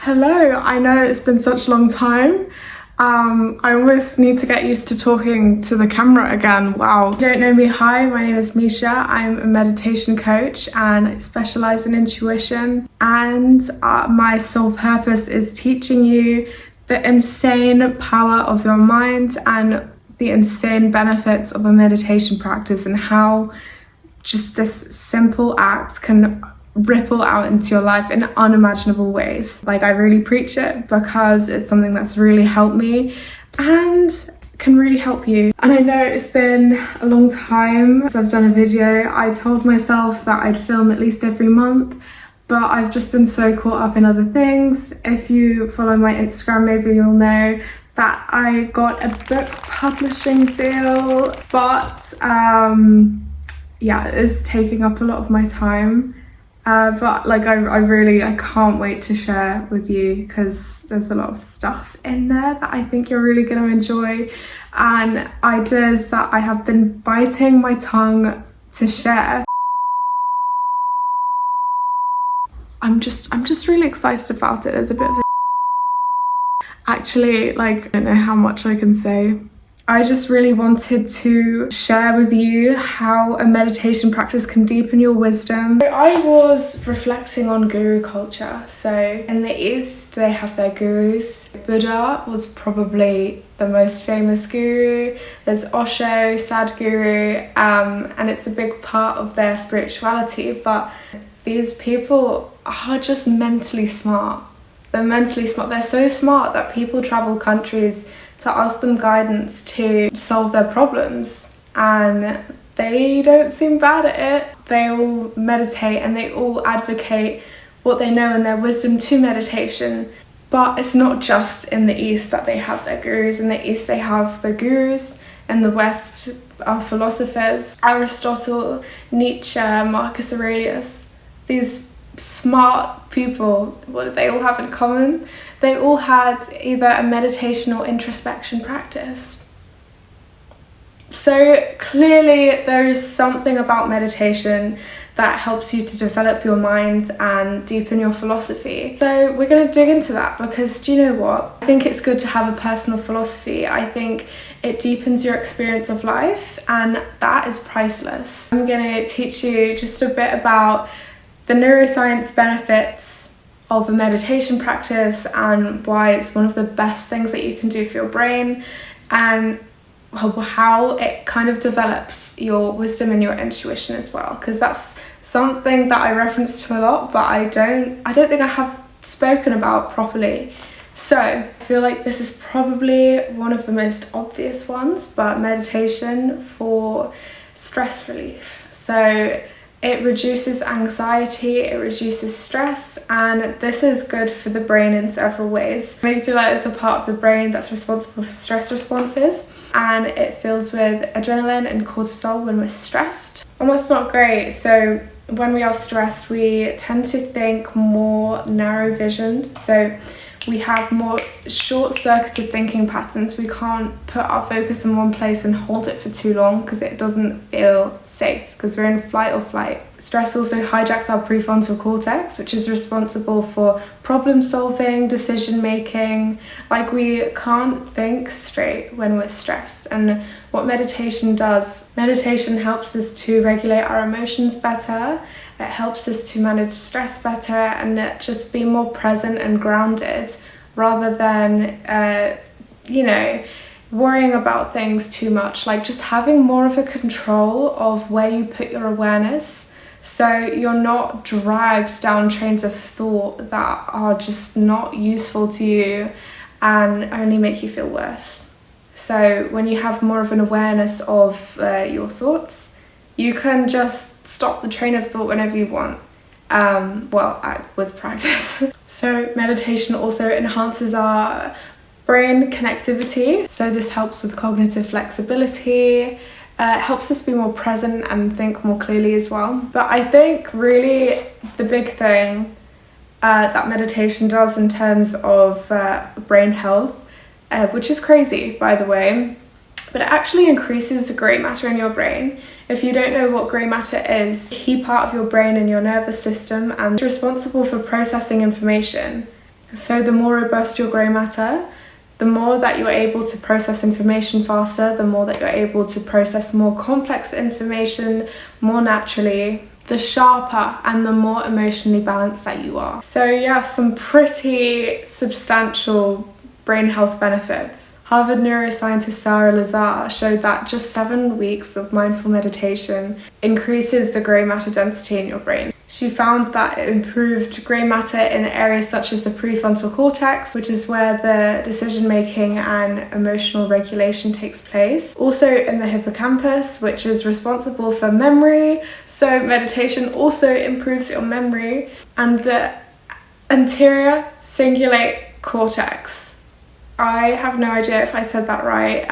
Hello, I know it's been such a long time. I almost need to get used to talking to the camera again. Wow. If you don't know me, hi, my name is Misha. I'm a meditation coach and I specialize in intuition. And my sole purpose is teaching you the insane power of your mind and the insane benefits of a meditation practice and how just this simple act can ripple out into your life in unimaginable ways. Like, I really preach it because it's something that's really helped me and can really help you. And I know it's been a long time since I've done a video. I told myself that I'd film at least every month, but I've just been so caught up in other things. If you follow my Instagram, maybe you'll know that I got a book publishing deal, but yeah, it's taking up a lot of my time. But like I can't wait to share with you because there's a lot of stuff in there that I think you're really going to enjoy, and ideas that I have been biting my tongue to share. I'm just really excited about it. There's a bit of actually, like, I don't know how much I can say. I just really wanted to share with you how a meditation practice can deepen your wisdom. I was reflecting on guru culture. So in the East, they have their gurus. Buddha was probably the most famous guru. There's Osho, Sadhguru, and it's a big part of their spirituality. But these people are just mentally smart. They're mentally smart. They're so smart that people travel countries to ask them guidance to solve their problems, and they don't seem bad at it. They all meditate and they all advocate what they know and their wisdom to meditation. But it's not just in the East that they have their gurus. In the East they have the gurus, in the West are philosophers. Aristotle, Nietzsche, Marcus Aurelius, these smart people, what did they all have in common? They all had either a meditation or introspection practice. So clearly there is something about meditation that helps you to develop your mind and deepen your philosophy. So we're going to dig into that because, do you know what? I think it's good to have a personal philosophy. I think it deepens your experience of life, and that is priceless. I'm going to teach you just a bit about the neuroscience benefits of a meditation practice and why it's one of the best things that you can do for your brain, and how it kind of develops your wisdom and your intuition as well, because that's something that I reference to a lot, but I don't think I have spoken about properly. So I feel like this is probably one of the most obvious ones, but meditation for stress relief. So it reduces anxiety, it reduces stress, and this is good for the brain in several ways. Amygdala is a part of the brain that's responsible for stress responses, and it fills with adrenaline and cortisol when we're stressed. And that's not great. So when we are stressed, we tend to think more narrow-visioned. So we have more short-circuited thinking patterns. We can't put our focus in one place and hold it for too long because it doesn't feel safe, because we're in flight or flight. Stress also hijacks our prefrontal cortex, which is responsible for problem solving, decision making. Like, we can't think straight when we're stressed. And what meditation does, meditation helps us to regulate our emotions better. It helps us to manage stress better and just be more present and grounded, rather than worrying about things too much. Like, just having more of a control of where you put your awareness, so you're not dragged down trains of thought that are just not useful to you and only make you feel worse. So when you have more of an awareness of your thoughts, you can just stop the train of thought whenever you want. With practice. So meditation also enhances our brain connectivity. So this helps with cognitive flexibility. It helps us be more present and think more clearly as well. But I think really the big thing that meditation does in terms of brain health, which is crazy, by the way, but it actually increases the grey matter in your brain. If you don't know what grey matter is, it's a key part of your brain and your nervous system, and it's responsible for processing information. So the more robust your grey matter, the more that you're able to process information faster, the more that you're able to process more complex information more naturally, the sharper and the more emotionally balanced that you are. So yeah, some pretty substantial brain health benefits. Harvard neuroscientist Sarah Lazar showed that just 7 weeks of mindful meditation increases the grey matter density in your brain. She found that it improved grey matter in areas such as the prefrontal cortex, which is where the decision making and emotional regulation takes place. Also in the hippocampus, which is responsible for memory. So meditation also improves your memory. And the anterior cingulate cortex. I have no idea if I said that right.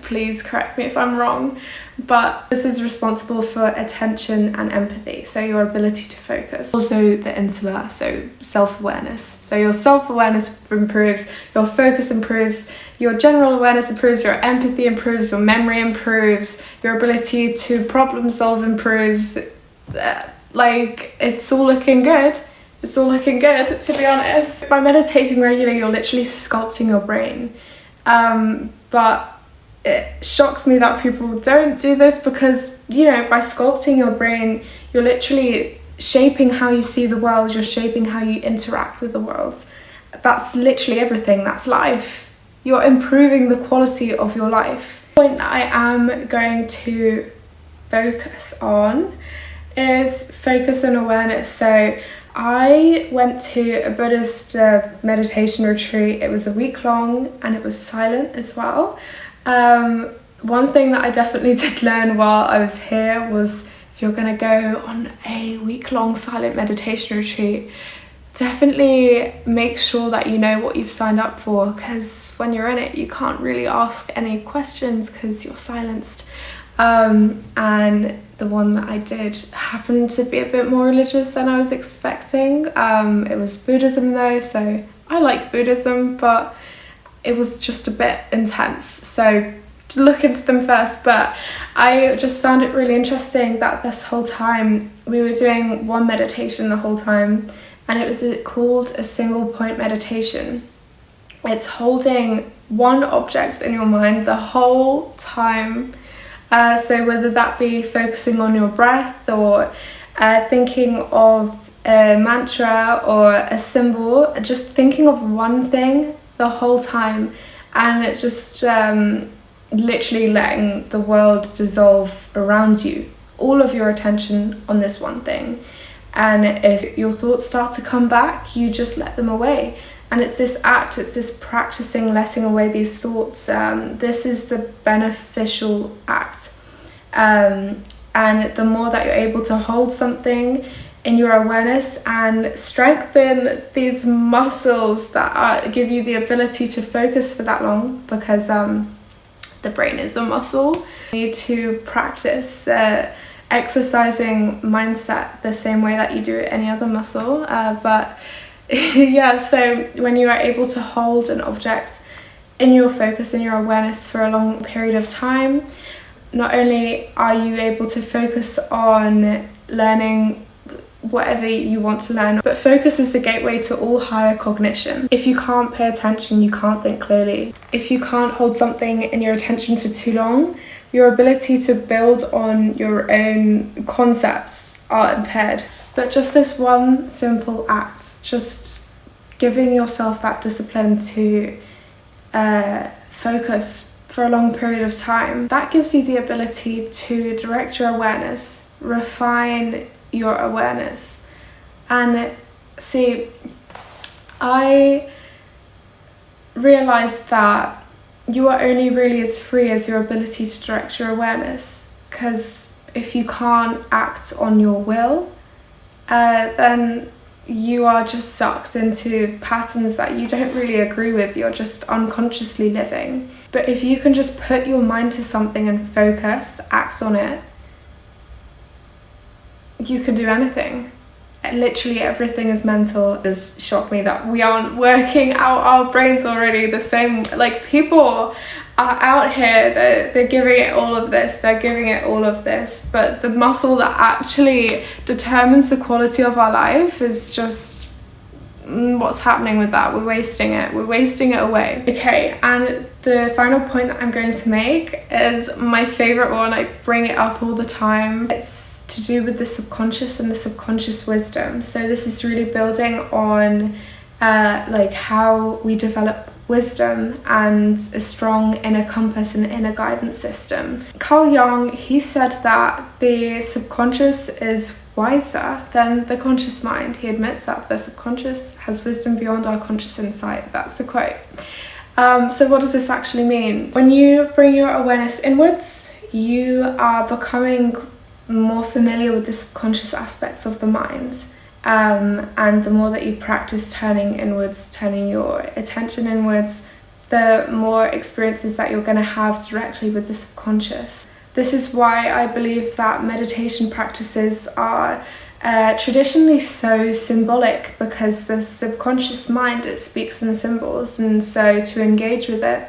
Please correct me if I'm wrong, but this is responsible for attention and empathy, so your ability to focus. Also the insula, so self-awareness. So your self-awareness improves, your focus improves, your general awareness improves, your empathy improves, your memory improves, your ability to problem solve improves. Like, it's all looking good. It's all looking good, to be honest. By meditating regularly, you're literally sculpting your brain. But it shocks me that people don't do this because, you know, by sculpting your brain, you're literally shaping how you see the world, you're shaping how you interact with the world. That's literally everything, that's life. You're improving the quality of your life. The point that I am going to focus on is focus and awareness. So I went to a Buddhist meditation retreat. It was a week long and it was silent as well. One thing that I definitely did learn while I was here was if you're going to go on a week-long silent meditation retreat, definitely make sure that you know what you've signed up for, because when you're in it you can't really ask any questions because you're silenced. And the one that I did happened to be a bit more religious than I was expecting. It was Buddhism though, so I like Buddhism, but it was just a bit intense, so to look into them first. But I just found it really interesting that this whole time we were doing one meditation the whole time, and it was called a single point meditation. It's holding one object in your mind the whole time. So whether that be focusing on your breath or thinking of a mantra or a symbol, just thinking of one thing the whole time, and it just literally letting the world dissolve around you, all of your attention on this one thing. And if your thoughts start to come back, you just let them away. And it's this act, it's this practicing letting away these thoughts. This is the beneficial act. And the more that you're able to hold something in your awareness and strengthen these muscles that give you the ability to focus for that long, because the brain is a muscle. You need to practice exercising mindset the same way that you do any other muscle. But yeah, so when you are able to hold an object in your focus, in your awareness for a long period of time, not only are you able to focus on learning whatever you want to learn, but focus is the gateway to all higher cognition. If you can't pay attention, you can't think clearly. If you can't hold something in your attention for too long, your ability to build on your own concepts are impaired. But just this one simple act, just giving yourself that discipline to focus for a long period of time, that gives you the ability to direct your awareness, refine your awareness. And see, I realized that you are only really as free as your ability to direct your awareness, because if you can't act on your will, then you are just sucked into patterns that you don't really agree with. You're just unconsciously living. But if you can just put your mind to something and focus, act on it, you can do anything. Literally everything is mental. It does shock me that we aren't working out our brains already the same. Like, people are out here, they're giving it all of this, but the muscle that actually determines the quality of our life is just what's happening with that? We're wasting it away. Okay, and the final point that I'm going to make is my favorite one. I bring it up all the time. It's to do with the subconscious and the subconscious wisdom. So this is really building on like how we develop wisdom and a strong inner compass and inner guidance system. Carl Jung, he said that the subconscious is wiser than the conscious mind. He admits that the subconscious has wisdom beyond our conscious insight. That's the quote. So what does this actually mean? When you bring your awareness inwards, you are becoming more familiar with the subconscious aspects of the mind. And the more that you practice turning inwards, turning your attention inwards, the more experiences that you're going to have directly with the subconscious. This is why I believe that meditation practices are traditionally so symbolic, because the subconscious mind, it speaks in symbols, and so to engage with it,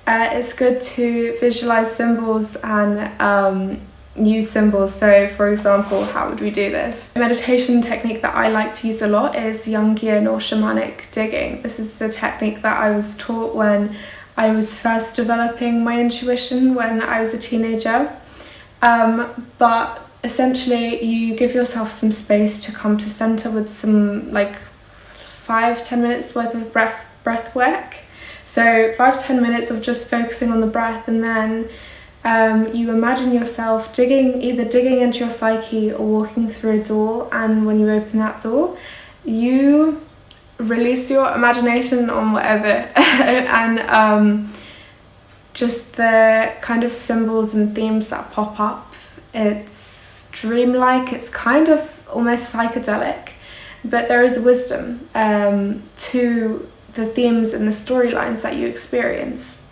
it's good to visualize symbols and use symbols. So for example, how would we do this? A meditation technique that I like to use a lot is Jungian or shamanic digging. This is a technique that I was taught when I was first developing my intuition when I was a teenager. But essentially you give yourself some space to come to center with some like 5-10 minutes worth of breath work. So 5-10 minutes of just focusing on the breath, and then you imagine yourself either digging into your psyche or walking through a door, and when you open that door, you release your imagination on whatever and just the kind of symbols and themes that pop up. It's dreamlike, it's kind of almost psychedelic, but there is wisdom to the themes and the storylines that you experience.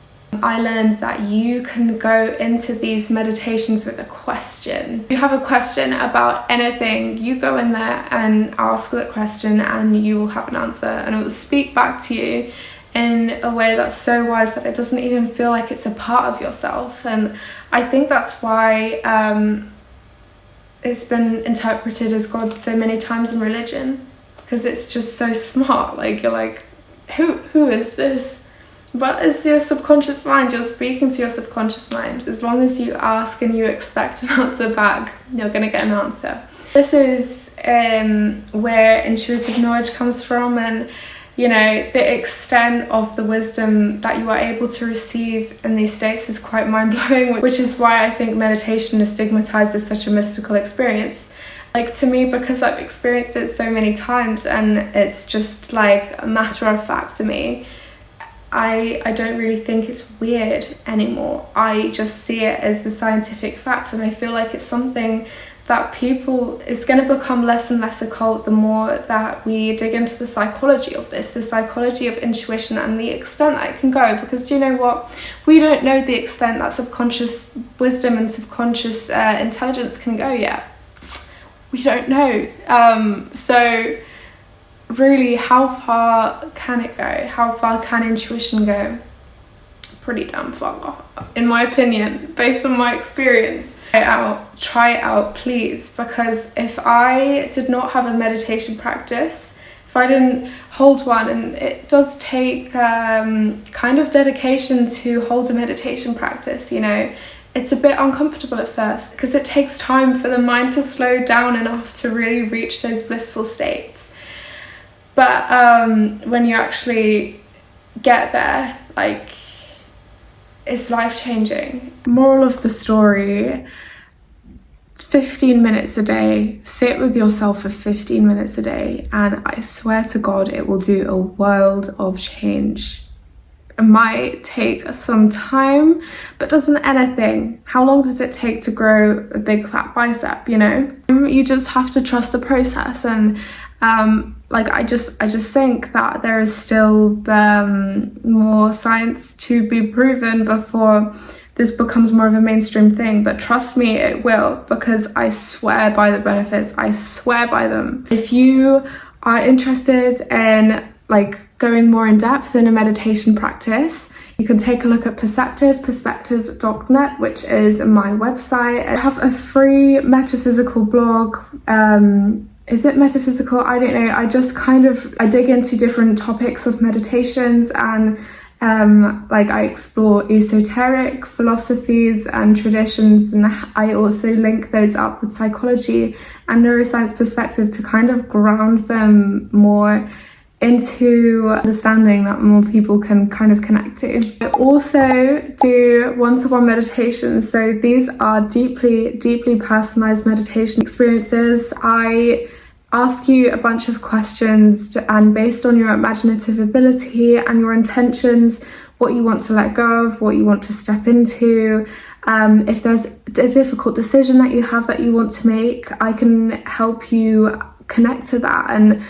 I learned that you can go into these meditations with a question. If you have a question about anything, you go in there and ask that question, and you will have an answer, and it will speak back to you in a way that's so wise that it doesn't even feel like it's a part of yourself. And I think that's why it's been interpreted as God so many times in religion, because it's just so smart. Like, you're like, who is this? But it's your subconscious mind. You're speaking to your subconscious mind. As long as you ask and you expect an answer back, you're going to get an answer. This is where intuitive knowledge comes from, and you know, the extent of the wisdom that you are able to receive in these states is quite mind-blowing, which is why I think meditation is stigmatized as such a mystical experience. Like, to me, because I've experienced it so many times and it's just like a matter of fact to me, I don't really think it's weird anymore. I just see it as the scientific fact, and I feel like it's something that it's going to become less and less occult the more that we dig into the psychology of this, the psychology of intuition and the extent that it can go. Because do you know what? We don't know the extent that subconscious wisdom and subconscious intelligence can go yet. We don't know. So really, how far can it go? How far can intuition go? Pretty damn far, in my opinion, based on my experience. Try it out, please, because if I did not have a meditation practice, if I didn't hold one, and it does take kind of dedication to hold a meditation practice, you know, it's a bit uncomfortable at first because it takes time for the mind to slow down enough to really reach those blissful states. But when you actually get there, like, it's life-changing. Moral of the story, 15 minutes a day, sit with yourself for 15 minutes a day, and I swear to God it will do a world of change. It might take some time, but doesn't anything? How long does it take to grow a big fat bicep, you know? You just have to trust the process, and like, I just think that there is still more science to be proven before this becomes more of a mainstream thing. But trust me, it will, because I swear by the benefits. I swear by them. If you are interested in like going more in depth in a meditation practice, you can take a look at perspective.net, which is my website. I have a free metaphysical blog is it metaphysical? I don't know. I dig into different topics of meditations, and like I explore esoteric philosophies and traditions, and I also link those up with psychology and neuroscience perspective to kind of ground them more into understanding that more people can kind of connect to. I also do one-to-one meditations. So these are deeply personalized meditation experiences. I ask you a bunch of questions, and based on your imaginative ability and your intentions, what you want to let go of, what you want to step into, if there's a difficult decision that you have that you want to make, I can help you connect to that and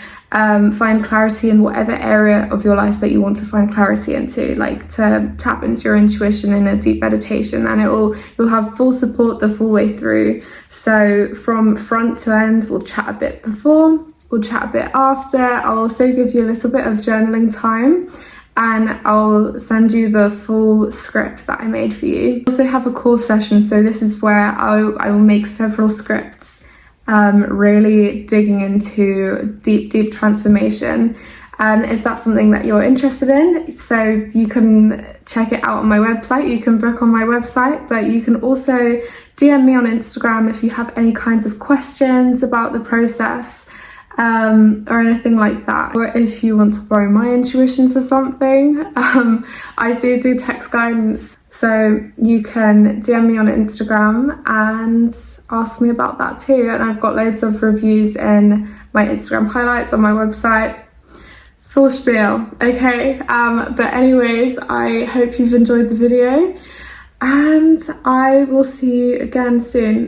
find clarity in whatever area of your life that you want to find clarity into, like to tap into your intuition in a deep meditation, and you'll have full support the full way through. So from front to end, we'll chat a bit before, we'll chat a bit after. I'll also give you a little bit of journaling time, and I'll send you the full script that I made for you. I also have a core session, so this is where I will make several scripts, really digging into deep transformation. And if that's something that you're interested in, so you can check it out on my website, you can book on my website, but you can also DM me on Instagram if you have any kinds of questions about the process, or anything like that, or if you want to borrow my intuition for something. I do text guidance, so you can DM me on Instagram and ask me about that too. And I've got loads of reviews in my Instagram highlights on my website. Full spiel, okay? But anyways, I hope you've enjoyed the video, and I will see you again soon.